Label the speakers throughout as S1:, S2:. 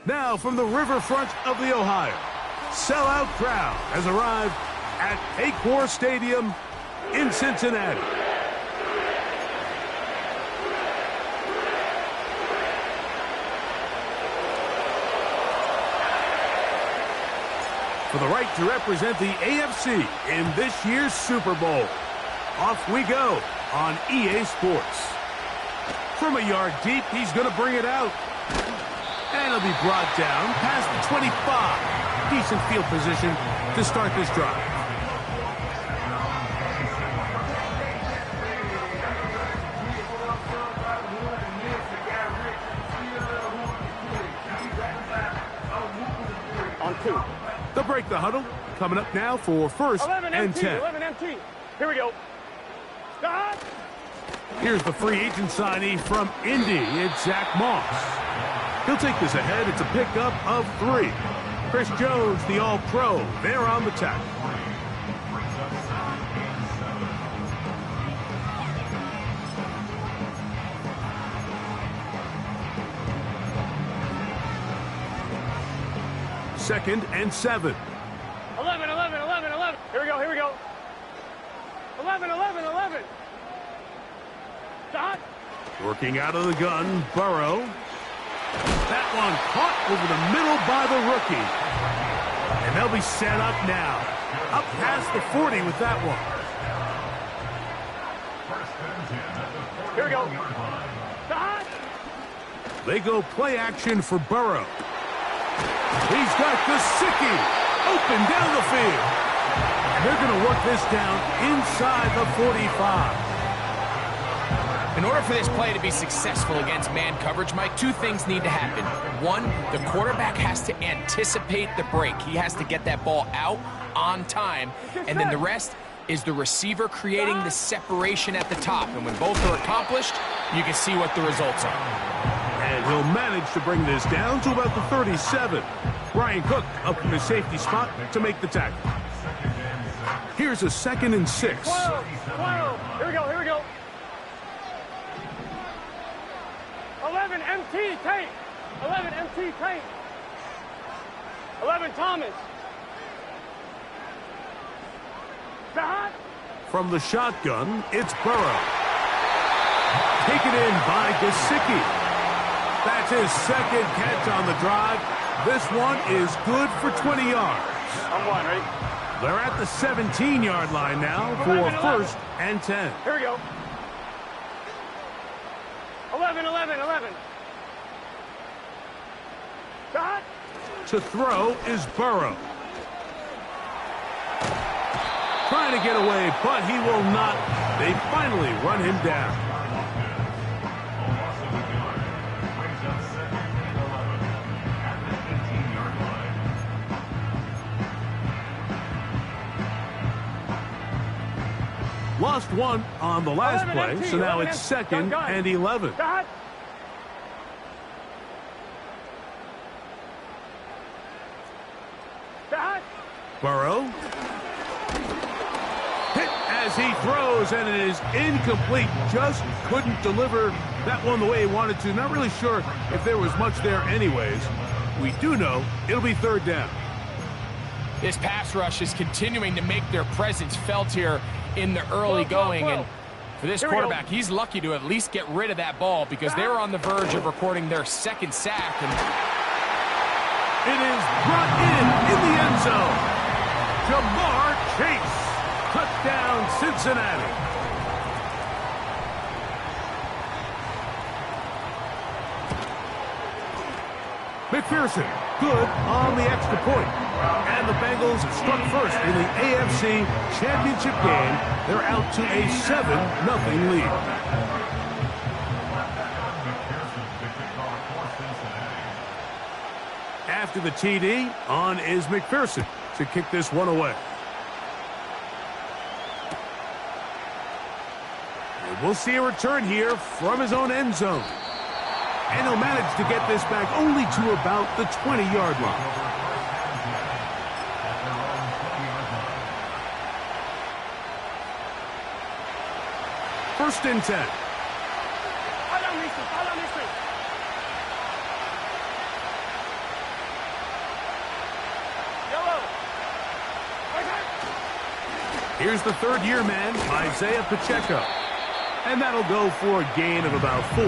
S1: Now from the riverfront of the Ohio, sellout crowd has arrived at Paycor Stadium in Cincinnati. For the right to represent the AFC in this year's Super Bowl. Off we go on EA Sports. From a yard deep, he's going to bring it out. And it'll be brought down past the 25. Decent field position to start this drive.
S2: On 2.
S1: They'll break the huddle. Coming up now for first
S2: 11
S1: and
S2: MT,
S1: 10.
S2: 11 MT. Here we go. Stop.
S1: Here's the free agent signee from Indy. It's Zach Moss. He'll take this ahead. It's a pickup of 3. Chris Jones, the All-Pro, there on the tackle. Second and 7.
S2: 11, 11, 11, 11. Here we go, here we go. 11, 11, 11. Stop.
S1: Working out of the gun, Burrow. That one caught over the middle by the rookie. And they'll be set up now. Up past the 40 with that one.
S2: Here we go. Stop.
S1: They go play action for Burrow. He's got Gesicki open down the field. And they're going to work this down inside the 45.
S3: In order for this play to be successful against man coverage, Mike, 2 things need to happen. 1, the quarterback has to anticipate the break. He has to get that ball out on time. And then the rest is the receiver creating the separation at the top. And when both are accomplished, you can see what the results are.
S1: And he'll manage to bring this down to about the 37. Brian Cook up in the safety spot to make the tackle. Here's a 2nd and 6.
S2: 12, 12. Here we go, here we go. 11 MT Tate. 11 MT Tate. 11 Thomas. Stop.
S1: From the shotgun, it's Burrow. Taken in by Gesicki. That's his 2nd catch on the drive. This one is good for 20 yards.
S2: I'm one, right?
S1: They're at the 17-yard line now for first and 10.
S2: Here we go. 11, 11, 11. Stop.
S1: To throw is Burrow. Trying to get away, but he will not. They finally run him down. Lost 1 on the last play, so now it's 2nd and 11.
S2: Stop. Stop.
S1: Burrow. Hit as he throws, and it is incomplete. Just couldn't deliver that one the way he wanted to. Not really sure if there was much there anyways. We do know it'll be 3rd down.
S3: This pass rush is continuing to make their presence felt here in the early going. And for this quarterback, he's lucky to at least get rid of that ball because they were on the verge of recording their 2nd sack. And
S1: it is brought in the end zone. Jamar Chase. Touchdown, Cincinnati. McPherson, good on the extra point. And the Bengals have struck first in the AFC Championship game. They're out to a 7-0 lead. After the TD, on is McPherson to kick this one away. And we'll see a return here from his own end zone. And he'll manage to get this back only to about the 20-yard line. First and 10. Here's the third-year man, Isaiah Pacheco. And that'll go for a gain of about 4.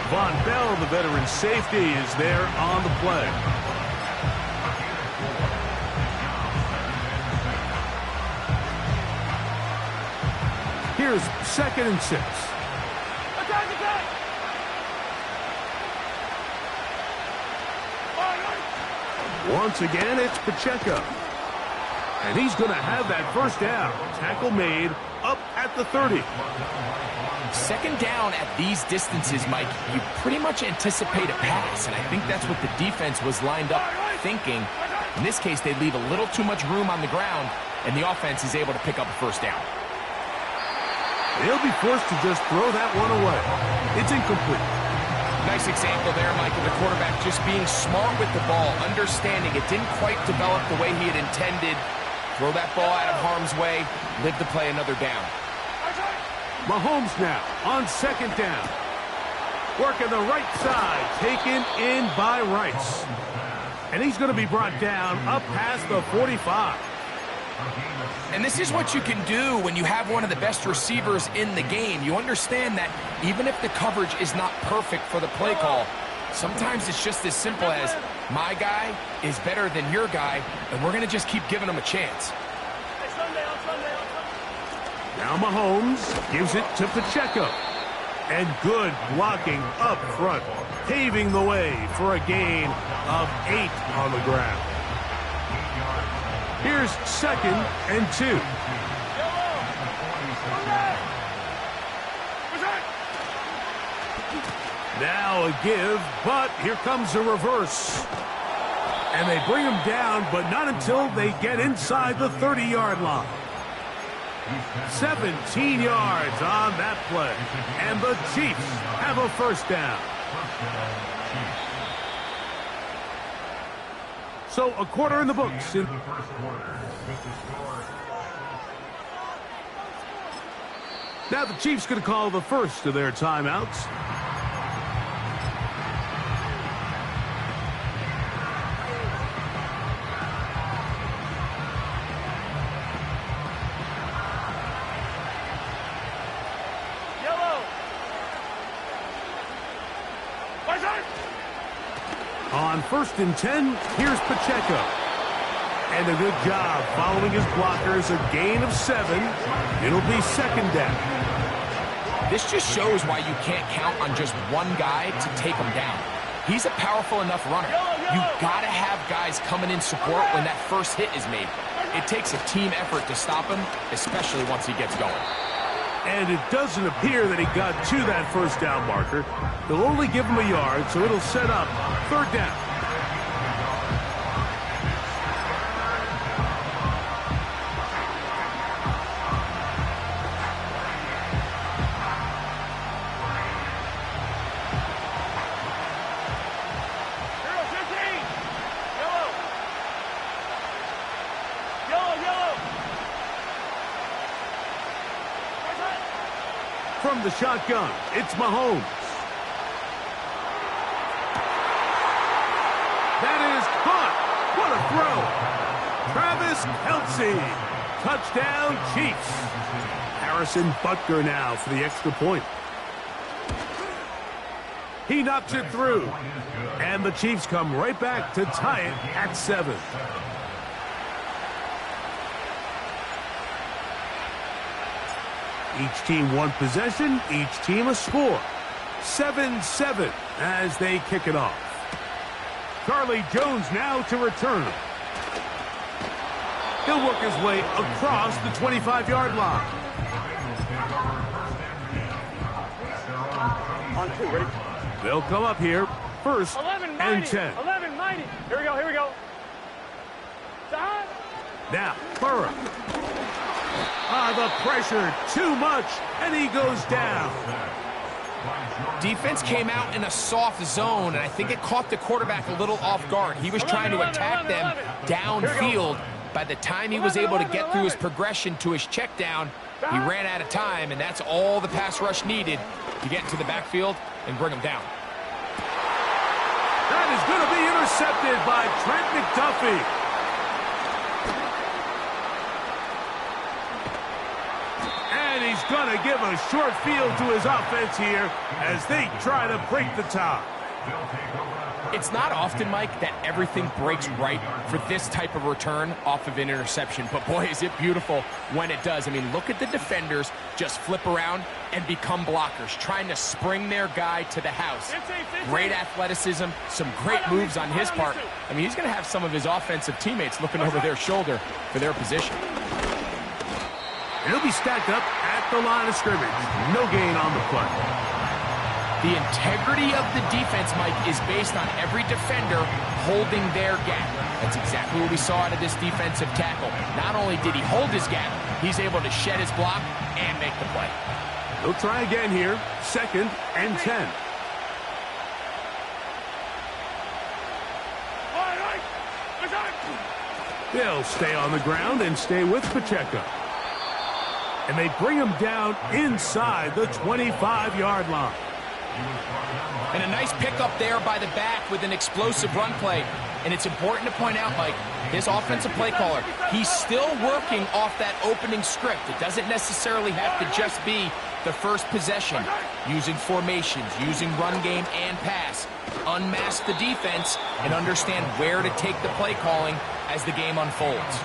S1: Von Bell, the veteran safety, is there on the play. Here's 2nd and 6.
S2: Attack, attack!
S1: Once again, it's Pacheco. And he's going to have that first down. Tackle made up at the 30.
S3: 2nd down at these distances, Mike, you pretty much anticipate a pass, and I think that's what the defense was lined up thinking. In this case, they leave a little too much room on the ground, and the offense is able to pick up a first down.
S1: They'll be forced to just throw that one away. It's incomplete.
S3: Nice example there, Mike, of the quarterback just being smart with the ball, understanding it didn't quite develop the way he had intended. Throw that ball out of harm's way, live to play another down.
S1: Mahomes now on 2nd down. Working the right side, taken in by Rice. And he's going to be brought down up past the 45.
S3: And this is what you can do when you have one of the best receivers in the game. You understand that even if the coverage is not perfect for the play call, sometimes it's just as simple as, my guy is better than your guy, and we're going to just keep giving him a chance.
S1: Now Mahomes gives it to Pacheco. And good blocking up front, paving the way for a gain of 8 on the ground. Here's 2nd and 2. Now a give, but here comes a reverse. And they bring him down, but not until they get inside the 30-yard line. 17 yards on that play. And the Chiefs have a first down. So a quarter in the books. Now the Chiefs going to call the first of their timeouts. On 1st and 10, here's Pacheco. And a good job following his blockers, a gain of 7. It'll be 2nd down.
S3: This just shows why you can't count on just one guy to take him down. He's a powerful enough runner. You got to have guys coming in support when that first hit is made. It takes a team effort to stop him, especially once he gets going.
S1: And it doesn't appear that he got to that first down marker. They'll only give him a yard, so it'll set up 3rd down. From the shotgun, it's Mahomes. That is caught. What a throw. Travis Kelce. Touchdown, Chiefs. Harrison Butker now for the extra point. He knocks it through. And the Chiefs come right back to tie it at 7. Each team one possession, each team a score. 7-7 as they kick it off. Charlie Jones now to return. He'll work his way across the 25-yard line.
S2: On 2, ready?
S1: They'll come up here, 1st and 10.
S2: 11-90. Here we go, here we go.
S1: Now, Burrow. The pressure, too much, and he goes down.
S3: Defense came out in a soft zone, and I think it caught the quarterback a little off guard. He was trying to attack them downfield. By the time he was able to get through his progression to his check down, he ran out of time, and that's all the pass rush needed to get into the backfield and bring him down.
S1: That is going to be intercepted by Trent McDuffie. going to give a short field to his offense here as they try to break the tie.
S3: It's not often, Mike, that everything breaks right for this type of return off of an interception. But, boy, is it beautiful when it does. I mean, look at the defenders just flip around and become blockers, trying to spring their guy to the house. Great athleticism, some great moves on his part. I mean, he's going to have some of his offensive teammates looking over their shoulder for their position.
S1: And he'll be stacked up at the line of scrimmage. No gain on the play.
S3: The integrity of the defense, Mike, is based on every defender holding their gap. That's exactly what we saw out of this defensive tackle. Not only did he hold his gap, he's able to shed his block and make the play.
S1: They'll try again here. 2nd and 10. They'll stay on the ground and stay with Pacheco. And they bring him down inside the 25-yard line.
S3: And a nice pickup there by the back with an explosive run play. And it's important to point out, Mike, this offensive play caller, he's still working off that opening script. It doesn't necessarily have to just be the first possession. Using formations, using run game and pass. Unmask the defense and understand where to take the play calling as the game unfolds.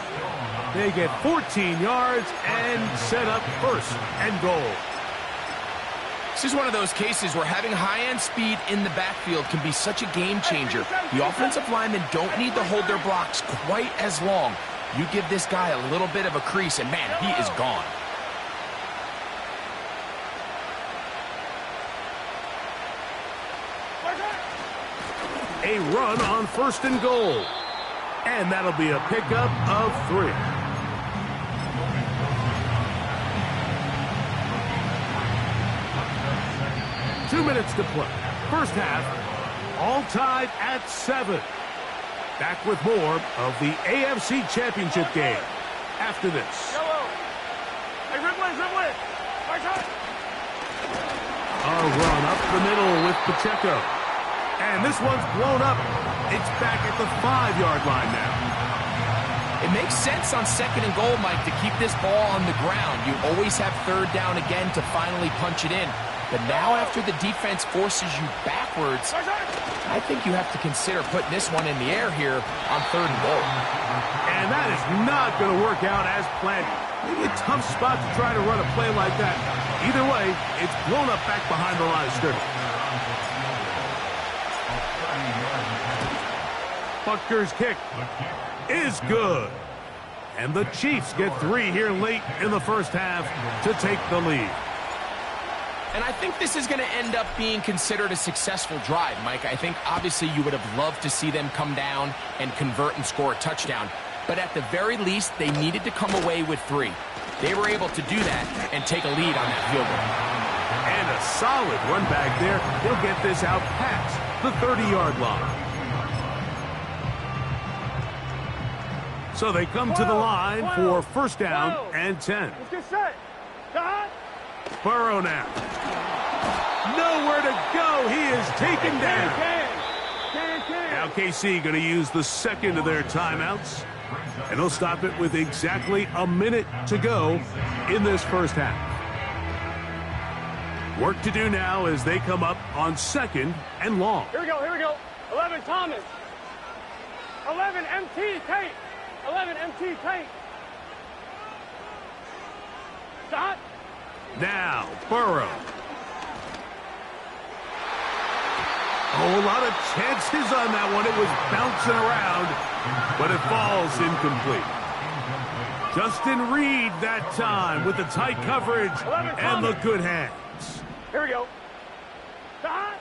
S1: They get 14 yards and set up 1st and goal.
S3: This is one of those cases where having high-end speed in the backfield can be such a game changer. The offensive linemen don't need to hold their blocks quite as long. You give this guy a little bit of a crease, and man, he is gone.
S1: A run on 1st and goal. And that'll be a pickup of 3. Two minutes to play. First half, all tied at 7. Back with more of the AFC Championship game after this.
S2: Hey, Ripley.
S1: A run up the middle with Pacheco. And this one's blown up. It's back at the 5-yard line now.
S3: It makes sense on 2nd and goal, Mike, to keep this ball on the ground. You always have 3rd down again to finally punch it in. But now after the defense forces you backwards, I think you have to consider putting this one in the air here on 3rd and goal.
S1: And that is not going to work out as planned. Maybe a tough spot to try to run a play like that. Either way, it's blown up back behind the line of scrimmage. Butker's kick is good. And the Chiefs get 3 here late in the first half to take the lead.
S3: And I think this is going to end up being considered a successful drive, Mike. I think obviously you would have loved to see them come down and convert and score a touchdown. But at the very least, they needed to come away with 3. They were able to do that and take a lead on that field goal.
S1: And a solid run back there. He'll get this out past the 30-yard line. So they come to the line for 1st down and 10.
S2: Let's get set. Dot.
S1: Burrow now. Nowhere to go. He is taken down. Now KC going to use the 2nd of their timeouts. And they'll stop it with exactly a minute to go in this first half. Work to do now as they come up on 2nd and long.
S2: Here we go. 11, Thomas. 11, MT, Tate. 11, MT, Tate. Dot.
S1: Now, Burrow. Oh, a lot of chances on that one. It was bouncing around, but it falls incomplete. Justin Reed that time with the tight coverage and the good hands.
S2: Here we go. Dot.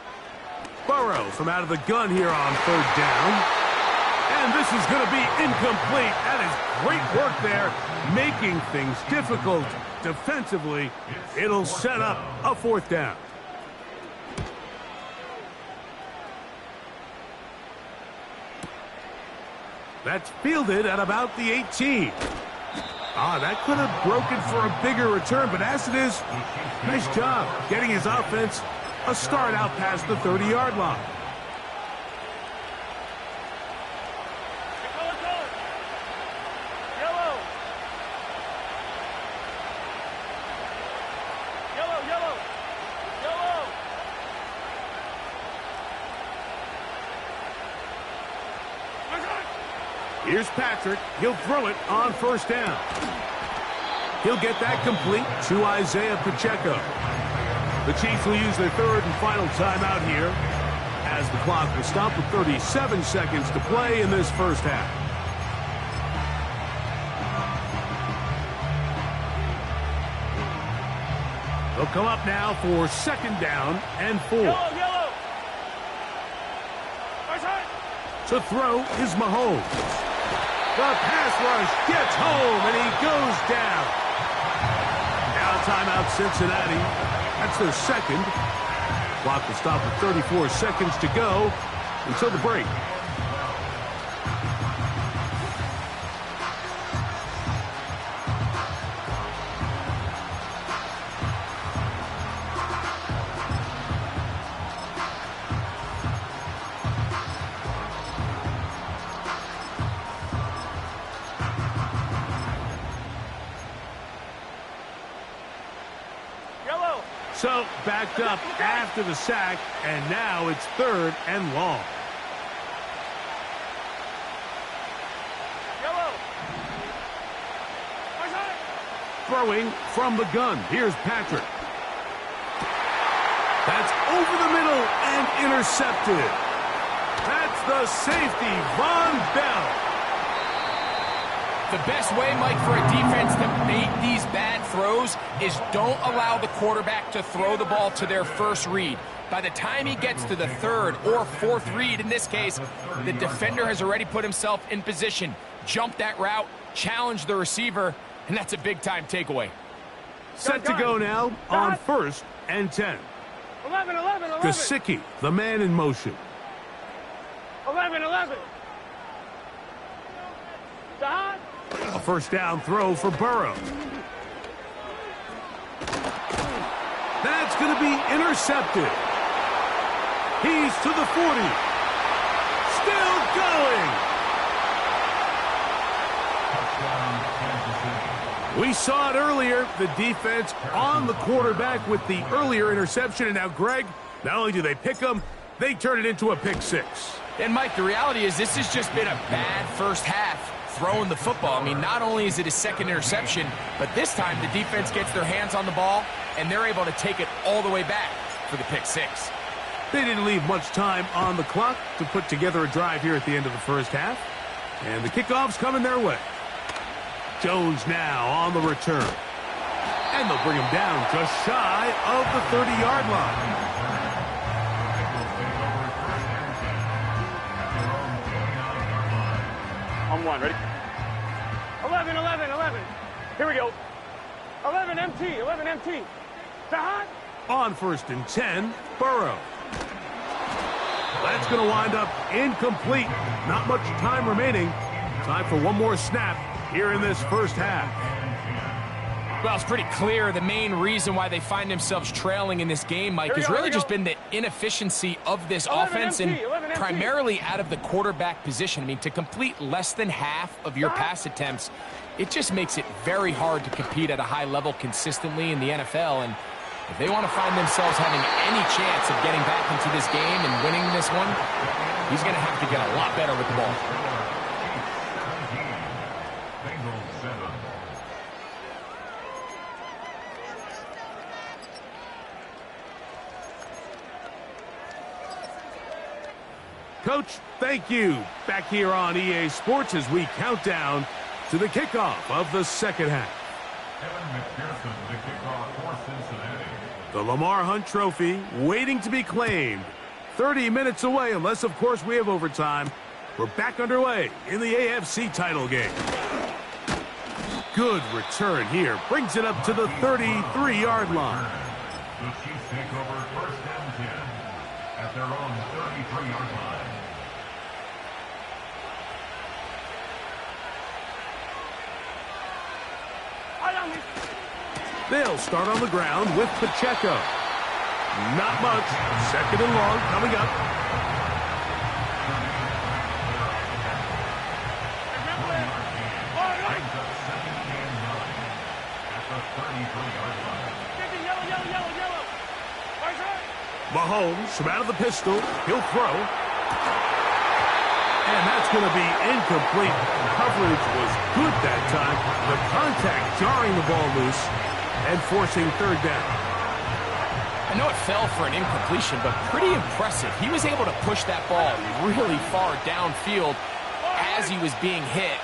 S1: Burrow from out of the gun here on 3rd down. And this is going to be incomplete. That is great work there, making things difficult defensively. It'll set up a 4th down. That's fielded at about the 18. That could have broken for a bigger return, but as it is, nice job getting his offense a start out past the 30-yard line. Here's Patrick. He'll throw it on first down. He'll get that complete to Isaiah Pacheco. The Chiefs will use their third and final timeout here as the clock will stop with 37 seconds to play in this first half. They'll come up now for second down and 4.
S2: Yellow.
S1: To throw is Mahomes. The pass rush gets home, and he goes down. Now timeout Cincinnati. That's their second. Clock will stop with 34 seconds to go until the break. So, backed up after the sack, and now it's third and long. Throwing from the gun. Here's Patrick. That's over the middle and intercepted. That's the safety, Von Bell.
S3: The best way, Mike, for a defense to bait these bad throws is don't allow the quarterback to throw the ball to their first read. By the time he gets to the third or fourth read, in this case, the defender has already put himself in position, jumped that route, challenged the receiver, and that's a big-time takeaway.
S1: Set to go now on first and 10.
S2: 11.
S1: Gesicki, the man in motion.
S2: 11. Dot.
S1: A first down throw for Burrow. That's going to be intercepted. He's to the 40. Still going. We saw it earlier, the defense on the quarterback with the earlier interception. And now, Greg, not only do they pick him, they turn it into a pick six.
S3: And, Mike, the reality is this has just been a bad first half throwing the football. I mean, not only is it his second interception, but this time the defense gets their hands on the ball, and they're able to take it all the way back for the pick six.
S1: They didn't leave much time on the clock to put together a drive here at the end of the first half. And the kickoff's coming their way. Jones now on the return. And they'll bring him down just shy of the 30-yard line.
S2: On one, ready? 11. Here we go. 11 MT. Dot.
S1: On first and 10, Burrow. That's going to wind up incomplete. Not much time remaining. Time for one more snap here in this first half.
S3: Well, it's pretty clear the main reason why they find themselves trailing in this game, Mike, has really just been the inefficiency of this offense and primarily out of the quarterback position. I mean, to complete less than half of your pass attempts, it just makes it very hard to compete at a high level consistently in the NFL. And if they want to find themselves having any chance of getting back into this game and winning this one, he's going to have to get a lot better with the ball.
S1: Coach, thank you. Back here on EA Sports as we count down to the kickoff of the second half.
S4: The kickoff for Cincinnati.
S1: The Lamar Hunt Trophy waiting to be claimed. 30 minutes away, unless, of course, we have overtime. We're back underway in the AFC title game. Good return here. Brings it up to the 33-yard line.
S4: The Chiefs take over first and 10 at their own 33-yard line.
S1: They'll start on the ground with Pacheco. Not much. Second and long coming up. Mahomes from out of the pistol. He'll throw. And that's going to be incomplete. Coverage was good that time. The contact jarring the ball loose and forcing third down.
S3: I know it fell for an incompletion, but pretty impressive. He was able to push that ball really far downfield as he was being hit.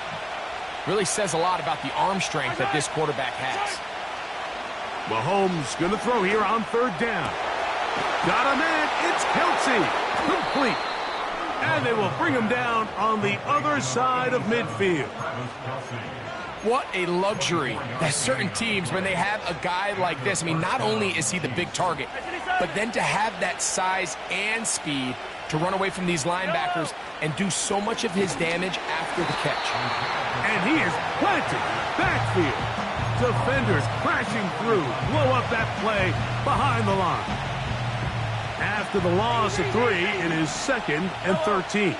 S3: Really says a lot about the arm strength that this quarterback has.
S1: Mahomes going to throw here on third down. Got a man. It's Kelce. Complete. And they will bring him down on the other side of midfield.
S3: What a luxury that certain teams, when they have a guy like this, I mean, not only is he the big target, but then to have that size and speed to run away from these linebackers and do so much of his damage after the catch.
S1: And he is planted backfield. Defenders crashing through, blow up that play behind the line. After the loss of 3, it is 2nd and 13.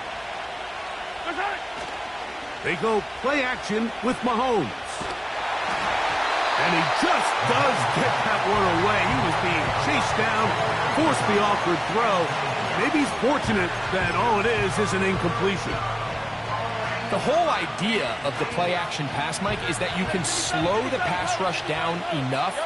S1: They go play action with Mahomes. And he just does get that one away. He was being chased down, forced the awkward throw. Maybe he's fortunate that all it is an incompletion.
S3: The whole idea of the play action pass, Mike, is that you can slow the pass rush down enough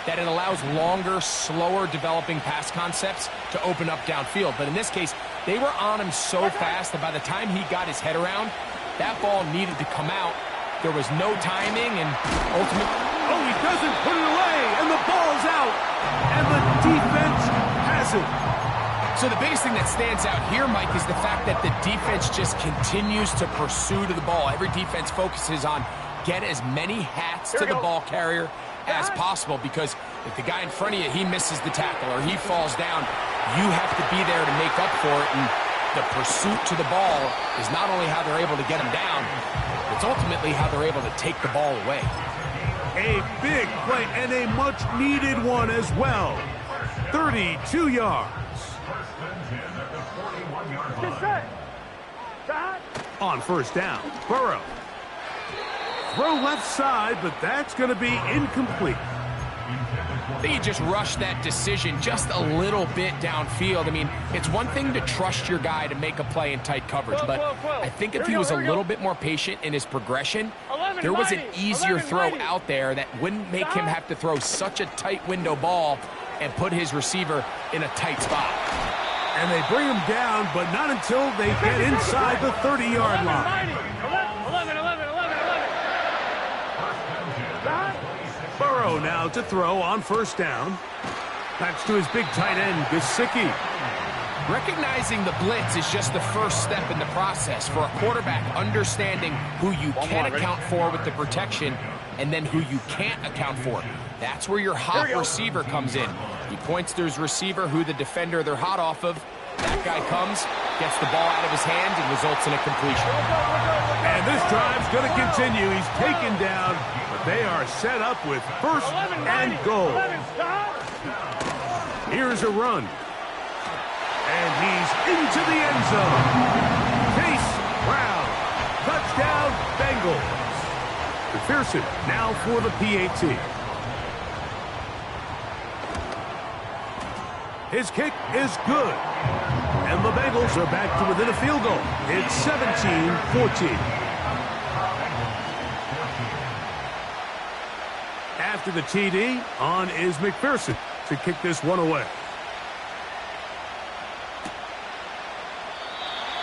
S3: that it allows longer, slower developing pass concepts to open up downfield. But in this case, they were on him so fast that by the time he got his head around, that ball needed to come out. There was no timing, and ultimately...
S1: Oh, he doesn't put it away, and the ball's out. And the defense has it.
S3: So the biggest thing that stands out here, Mike, is the fact that the defense just continues to pursue to the ball. Every defense focuses on get as many hats to the ball carrier as possible, because if the guy in front of you, he misses the tackle or he falls down, you have to be there to make up for it. And the pursuit to the ball is not only how they're able to get him down, it's ultimately how they're able to take the ball away.
S1: A big play and a much-needed one as well. 32 yards. On first down, Burrow. Throw left side, but that's going to be incomplete.
S3: I think he just rushed that decision just a little bit downfield. I mean, it's one thing to trust your guy to make a play in tight coverage, but I think if he was a little bit more patient in his progression, there was an easier throw out there that wouldn't make him have to throw such a tight window ball and put his receiver in a tight spot.
S1: And they bring him down, but not until they get inside the 30-yard line.
S2: 11.
S1: Burrow now to throw on first down. That's to his big tight end, Gesicki.
S3: Recognizing the blitz is just the first step in the process for a quarterback, understanding who you can account for with the protection and then who you can't account for. That's where your hot receiver comes in. He points to his receiver, who the defender they're hot off of. That guy comes, gets the ball out of his hand, and results in a completion.
S1: And this drive's going to continue. He's taken down, but they are set up with first and goal. Here's a run. And he's into the end zone. Chase Brown. Touchdown, Bengals. McPherson now for the PAT. His kick is good. And the Bengals are back to within a field goal. It's 17-14. After the TD, on is McPherson to kick this one away.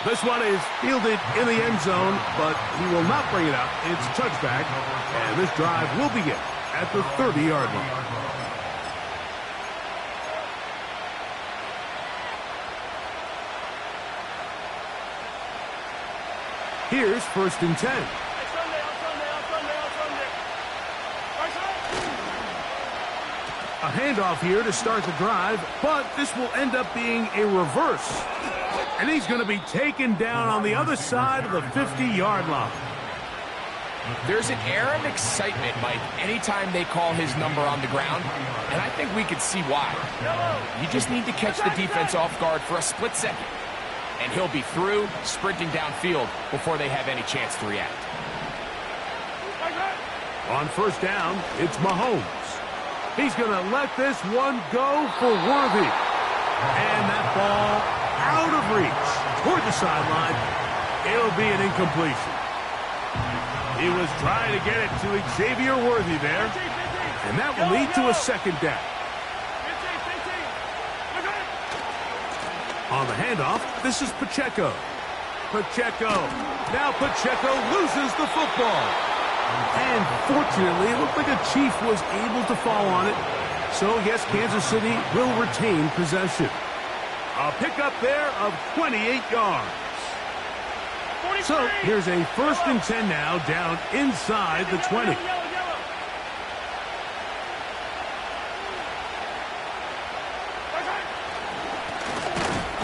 S1: This one is fielded in the end zone, but he will not bring it out. It's a touchback, and this drive will begin at the 30-yard line. Here's first and 10. A handoff here to start the drive, but this will end up being a reverse. And he's going to be taken down on the other side of the 50-yard line.
S3: There's an air of excitement, Mike, anytime they call his number on the ground, and I think we could see why. You just need to catch the defense off guard for a split second, and he'll be through, sprinting downfield before they have any chance to react.
S1: On first down, it's Mahomes. He's going to let this one go for Worthy. And that ball out of reach toward the sideline. It'll be an incompletion. He was trying to get it to Xavier Worthy there. And that will lead to a second down. On the handoff, this is Pacheco. Pacheco. Now Pacheco loses the football. And fortunately, it looked like a Chief was able to fall on it. So, yes, Kansas City will retain possession. A pickup there of 28 yards. So, here's a 1st and 10 now, down inside the 20.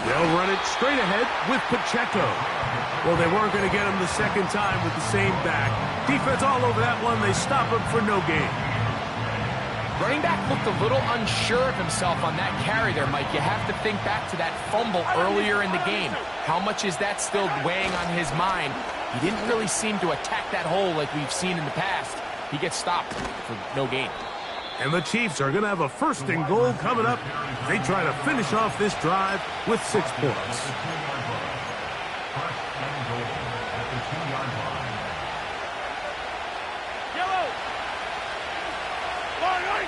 S1: They'll run it straight ahead with Pacheco. Well, they weren't going to get him the second time with the same back. Defense all over that one. They stop him for no gain.
S3: Running back looked a little unsure of himself on that carry there, Mike. You have to think back to that fumble earlier in the game. How much is that still weighing on his mind? He didn't really seem to attack that hole like we've seen in the past. He gets stopped for no gain.
S1: And the Chiefs are going to have a 1st and goal coming up. They try to finish off this drive with 6 points.
S2: Yellow. Right.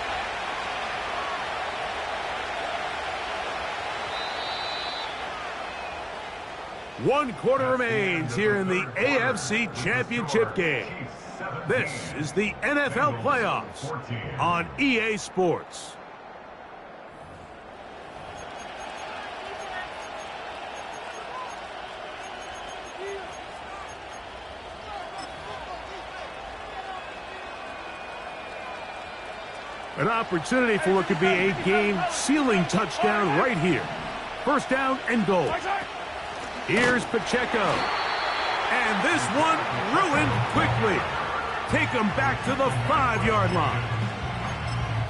S1: One quarter remains here in the AFC Championship game. This is the NFL playoffs on EA Sports. An opportunity for what could be a game-sealing touchdown right here. 1st down and goal. Here's Pacheco. And this one ruined quickly. Take them back to the 5-yard line.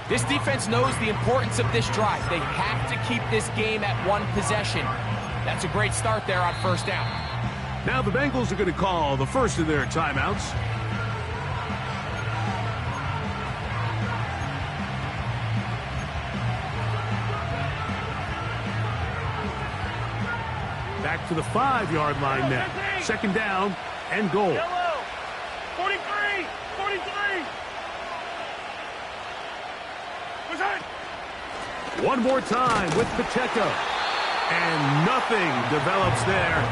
S3: This defense knows the importance of this drive. They have to keep this game at 1 possession. That's a great start there on 1st down.
S1: Now the Bengals are going to call the first of their timeouts. Back to the 5-yard line now. 2nd down and goal.
S2: Yellow. 43. 43.
S1: One more time with Pacheco. And nothing develops there.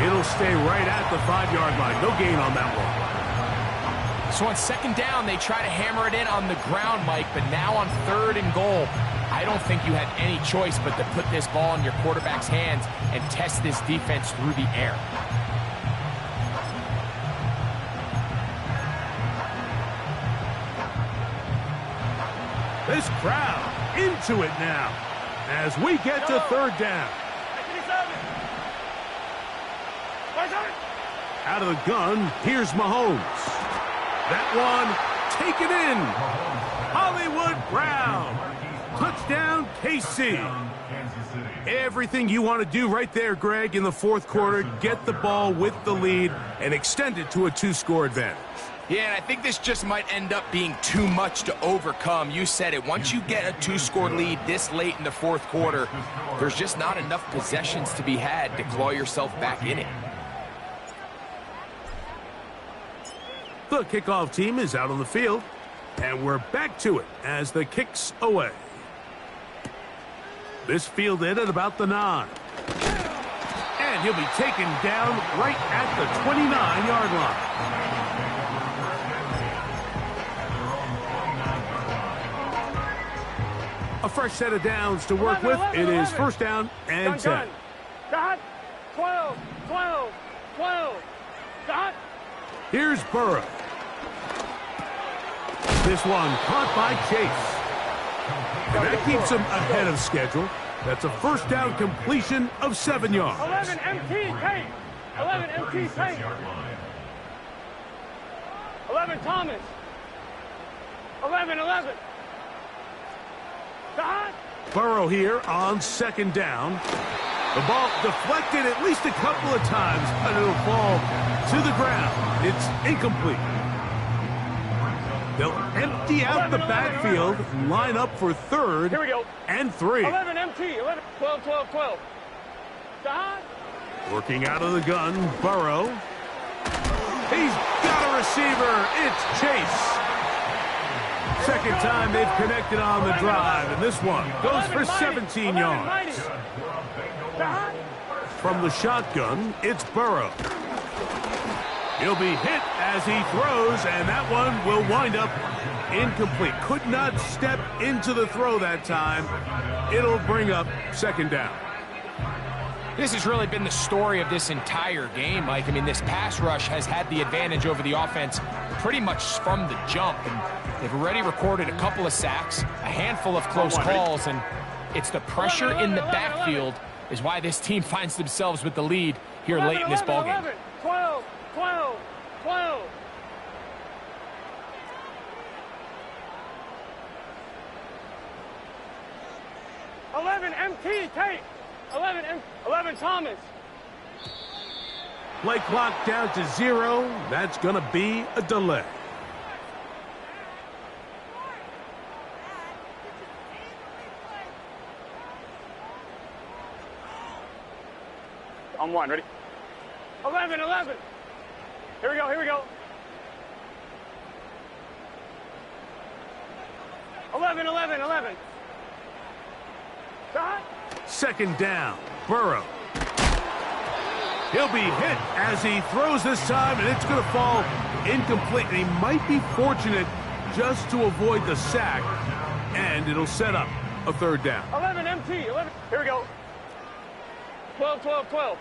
S1: It'll stay right at the 5-yard line. No gain on that one.
S3: So on 2nd down, they try to hammer it in on the ground, Mike, but now on 3rd and goal, I don't think you had any choice but to put this ball in your quarterback's hands and test this defense through the air.
S1: This crowd into it now as we get to 3rd down. Out of the gun, here's Mahomes. That one taken in. Hollywood Brown. Touchdown, KC. Everything you want to do right there, Greg, in the 4th quarter. Get the ball with the lead and extend it to a 2-score advantage.
S3: Yeah, and I think this just might end up being too much to overcome. You said it. Once you get a 2-score lead this late in the 4th quarter, there's just not enough possessions to be had to claw yourself back in it.
S1: The kickoff team is out on the field, and we're back to it as the kick's away. This fielded at about the 9. And he'll be taken down right at the 29-yard line. A fresh set of downs to work with. It is 1st down and 10.
S2: Dot. 12. 12. 12. Dot.
S1: Here's Burrow. This one caught by Chase. And that keeps him ahead of schedule. That's a 1st down completion of 7 yards.
S2: 11 MT Tate. 11 MT Tate. 11 Thomas. 11. Dot.
S1: Burrow here on 2nd down. The ball deflected at least a couple of times, and it'll fall to the ground. It's incomplete. They'll empty out the backfield, line up for 3rd
S2: Here we go.
S1: and 3.
S2: 11 MT. 11. 12. Dot.
S1: Working out of the gun, Burrow. He's got a receiver. It's Chase. Second time they've connected on the drive, and this one goes for 17 yards. From the shotgun, it's Burrow. He'll be hit as he throws, and that one will wind up incomplete. Could not step into the throw that time. It'll bring up second down.
S3: This has really been the story of this entire game, Mike. I mean, this pass rush has had the advantage over the offense pretty much from the jump. And they've already recorded a couple of sacks, a handful of close calls, and it's the pressure in the backfield is why this team finds themselves with the lead here late in this ballgame.
S2: 12, 12, 12. 11 MT, Tate. 11 Thomas.
S1: Play clock down to 0. That's going to be a delay.
S2: On one, ready? 11. Here we go. 11. Shot.
S1: Second down, Burrow. He'll be hit as he throws this time, and it's going to fall incomplete. And he might be fortunate just to avoid the sack, and it'll set up a third down.
S2: 11 MT, 11. Here we go. 12.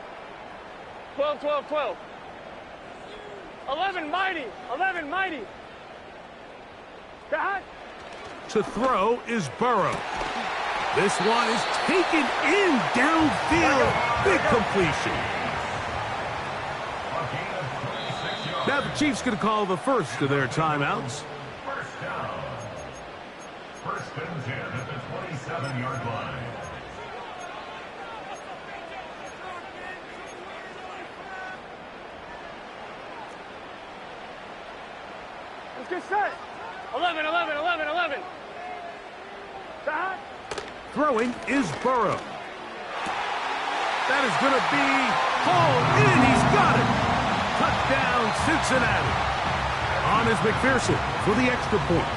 S2: 11 mighty. Shot.
S1: To throw is Burrow. This one is taken in downfield. Big completion. Now the Chiefs going to call the first of their timeouts.
S4: First down. First and 10 at the 27-yard line.
S2: Let's get set. 11. Shot.
S1: Throwing is Burrow. That is going to be hauled in. He's got it. Touchdown, Cincinnati. On is McPherson for the extra point.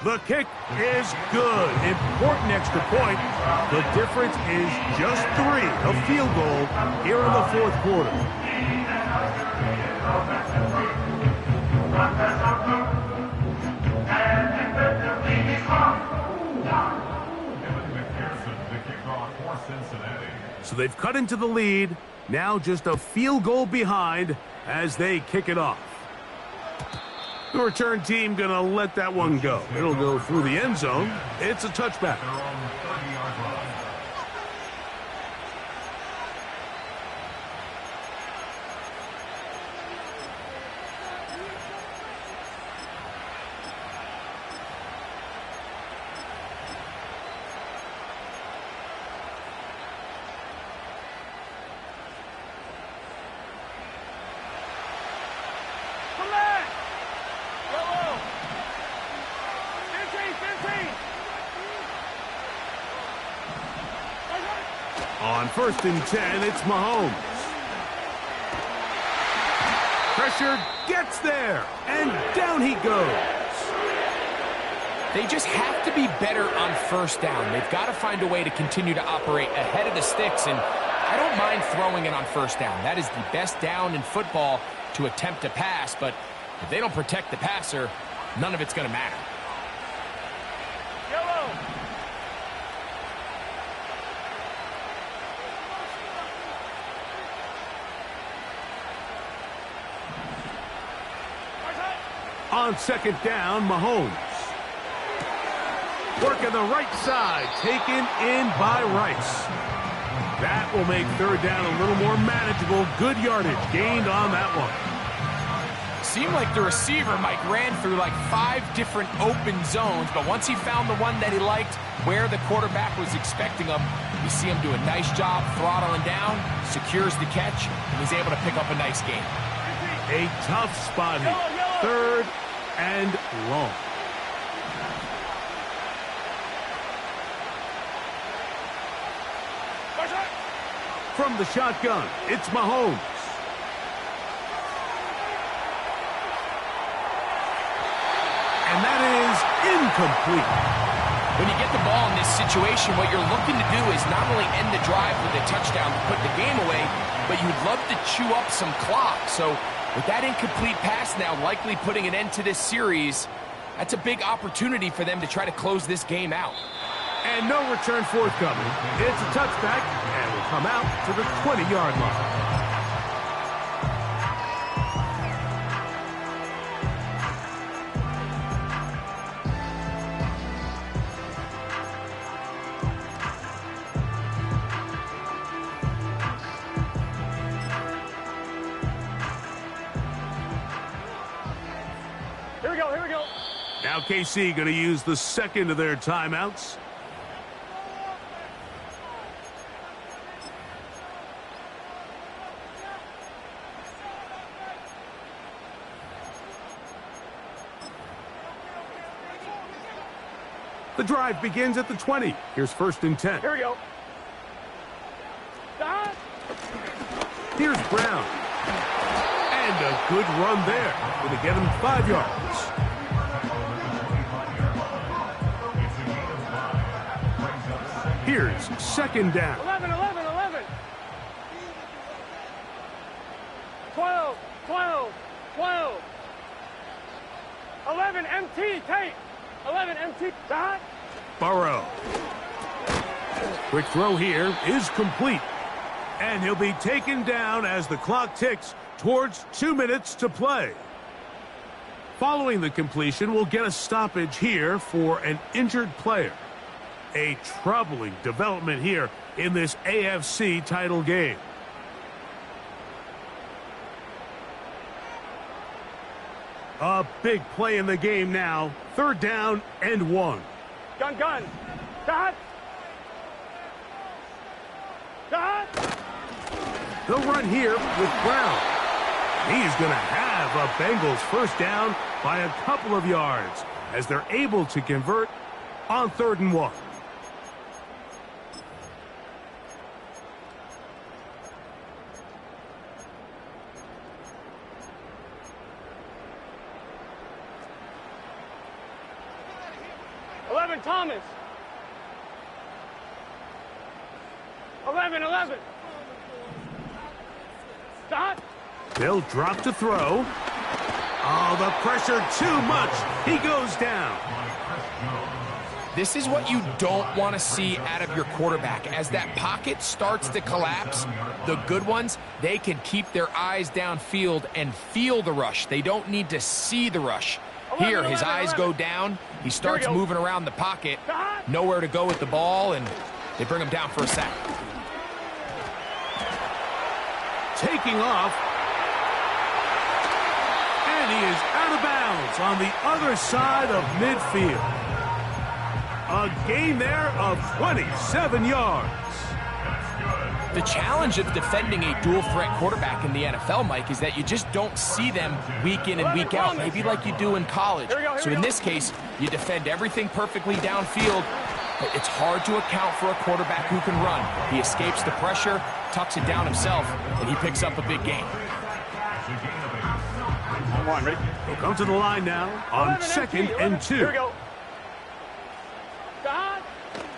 S1: The kick is good. Important extra point. The difference is just 3. A field goal here in the fourth quarter. So they've cut into the lead. Now just a field goal behind as they kick it off. The return team going to let that one go. It'll go through the end zone. It's a touchback. On first and 10, it's Mahomes. Pressure gets there, and down he goes.
S3: They just have to be better on first down. They've got to find a way to continue to operate ahead of the sticks, and I don't mind throwing it on first down. That is the best down in football to attempt to pass, but if they don't protect the passer, none of it's going to matter.
S1: On second down, Mahomes. Working the right side, taken in by Rice. That will make third down a little more manageable. Good yardage gained on that one.
S3: Seemed like the receiver, Mike, ran through like 5 different open zones, but once he found the one that he liked, where the quarterback was expecting him, you see him do a nice job throttling down, secures the catch, and he's able to pick up a nice gain.
S1: A tough spot here. Third and long. From the shotgun, it's Mahomes. And that is incomplete.
S3: When you get the ball in this situation, what you're looking to do is not only end the drive with a touchdown to put the game away, but you'd love to chew up some clock. So with that incomplete pass now likely putting an end to this series, that's a big opportunity for them to try to close this game out.
S1: And no return forthcoming. It's a touchback, and will come out to the 20-yard line.
S2: Here we go.
S1: Now KC going to use the second of their timeouts. The drive begins at the 20. Here's 1st and 10.
S2: Here we go. Stop.
S1: Here's Brown. And a good run there. Going to get him 5 yards. Here's 2nd down.
S2: 11. 12. 11 MT, Tate. 11 MT, Dot.
S1: Burrow. Quick throw here is complete. And he'll be taken down as the clock ticks towards 2 minutes to play. Following the completion, we'll get a stoppage here for an injured player. A troubling development here in this AFC title game. A big play in the game now. 3rd down and 1.
S2: Gun. Dot.
S1: They'll run here with Brown. He's going to have a Bengals 1st down by a couple of yards as they're able to convert on 3rd and 1.
S2: Thomas. 11. Stop.
S1: They'll drop to throw. Oh, the pressure too much. He goes down.
S3: This is what you don't want to see out of your quarterback. As that pocket starts to collapse, the good ones, they can keep their eyes downfield and feel the rush. They don't need to see the rush. Here, his eyes go down. He starts moving around the pocket. Nowhere to go with the ball, and they bring him down for a sack.
S1: Taking off. And he is out of bounds on the other side of midfield. A gain there of 27 yards.
S3: The challenge of defending a dual-threat quarterback in the NFL, Mike, is that you just don't see them week in and week out, maybe like you do in college. So in this case, you defend everything perfectly downfield, but it's hard to account for a quarterback who can run. He escapes the pressure, tucks it down himself, and he picks up a big gain.
S2: Come on, ready?
S1: He'll come to the line now on 2nd and 2.
S2: Here we go.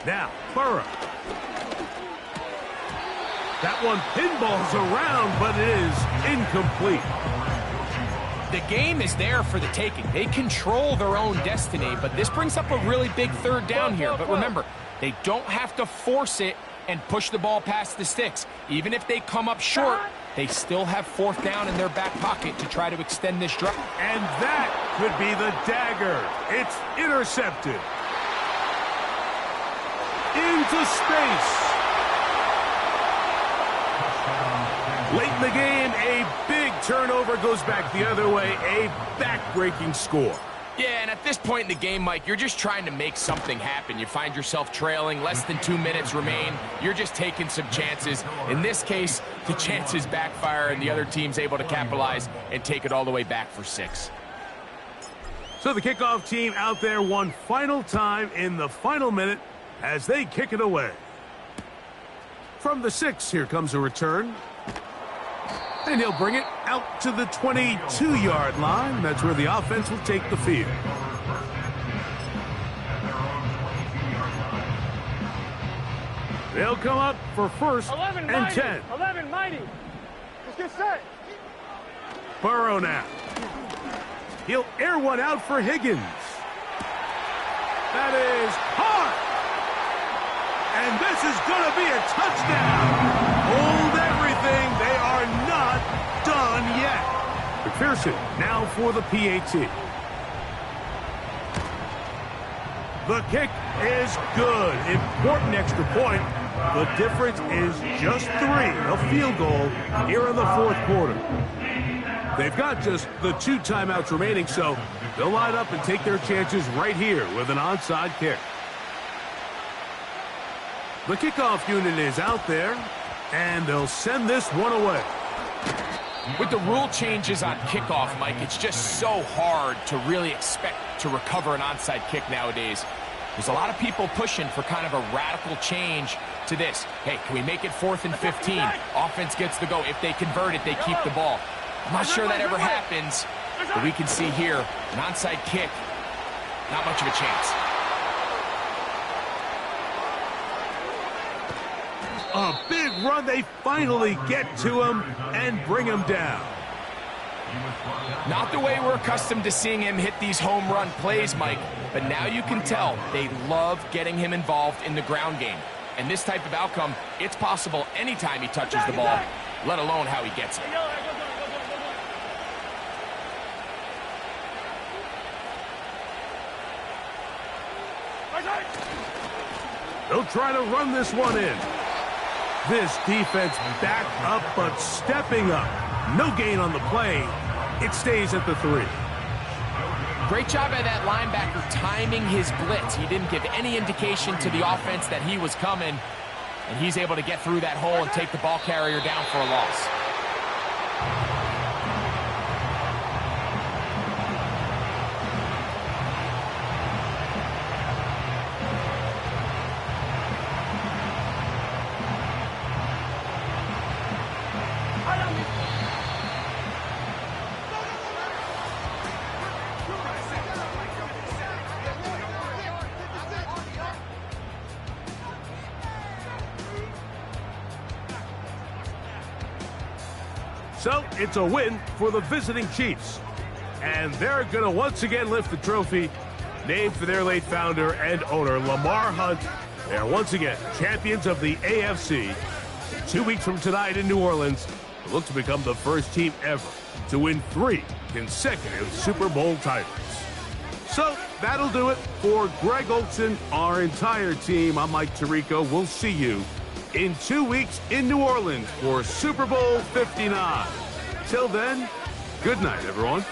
S1: Now, Burrow. That one pinballs around, but it is incomplete.
S3: The game is there for the taking. They control their own destiny, but this brings up a really big 3rd down here. But remember, they don't have to force it and push the ball past the sticks. Even if they come up short, they still have 4th down in their back pocket to try to extend this drive.
S1: And that could be the dagger. It's intercepted. Into space. Late in the game, a big turnover goes back the other way, a back-breaking score.
S3: Yeah, and at this point in the game, Mike, you're just trying to make something happen. You find yourself trailing, less than 2 minutes remain. You're just taking some chances. In this case, the chances backfire, and the other team's able to capitalize and take it all the way back for 6.
S1: So the kickoff team out there one final time in the final minute as they kick it away. From the 6, here comes a return. And he'll bring it out to the 22-yard line. That's where the offense will take the field. They'll come up for first
S2: 11
S1: and
S2: mighty.
S1: 10.
S2: 11 mighty. Let's get set.
S1: Burrow now. He'll air one out for Higgins. That is hard. And this is going to be a touchdown. Hold everything. They are not done yet. McPherson now for the PAT. The kick is good. Important extra point. The difference is just 3. A field goal here in the 4th quarter. They've got just the 2 timeouts remaining, so they'll line up and take their chances right here with an onside kick. The kickoff unit is out there, and they'll send this one away.
S3: With the rule changes on kickoff, Mike, it's just so hard to really expect to recover an onside kick nowadays. There's a lot of people pushing for kind of a radical change to this. Hey, can we make it 4th and 15? Offense gets the go. If they convert it, they keep the ball. I'm not sure that ever happens, but we can see here, an onside kick, not much of a chance.
S1: A big run. They finally get to him and bring him down.
S3: Not the way we're accustomed to seeing him hit these home run plays, Mike, but now you can tell they love getting him involved in the ground game. And this type of outcome, it's possible anytime he touches the ball, let alone how he gets it.
S1: They'll try to run this one in. This defense back up, but stepping up. No gain on the play. It stays at the 3.
S3: Great job by that linebacker timing his blitz. He didn't give any indication to the offense that he was coming, and he's able to get through that hole and take the ball carrier down for a loss.
S1: So it's a win for the visiting Chiefs. And they're going to once again lift the trophy, named for their late founder and owner, Lamar Hunt. They're once again champions of the AFC. 2 weeks from tonight in New Orleans, they look to become the first team ever to win 3 consecutive Super Bowl titles. So that'll do it for Greg Olsen, our entire team. I'm Mike Tirico. We'll see you in 2 weeks in New Orleans for Super Bowl 59. Till then, good night, everyone.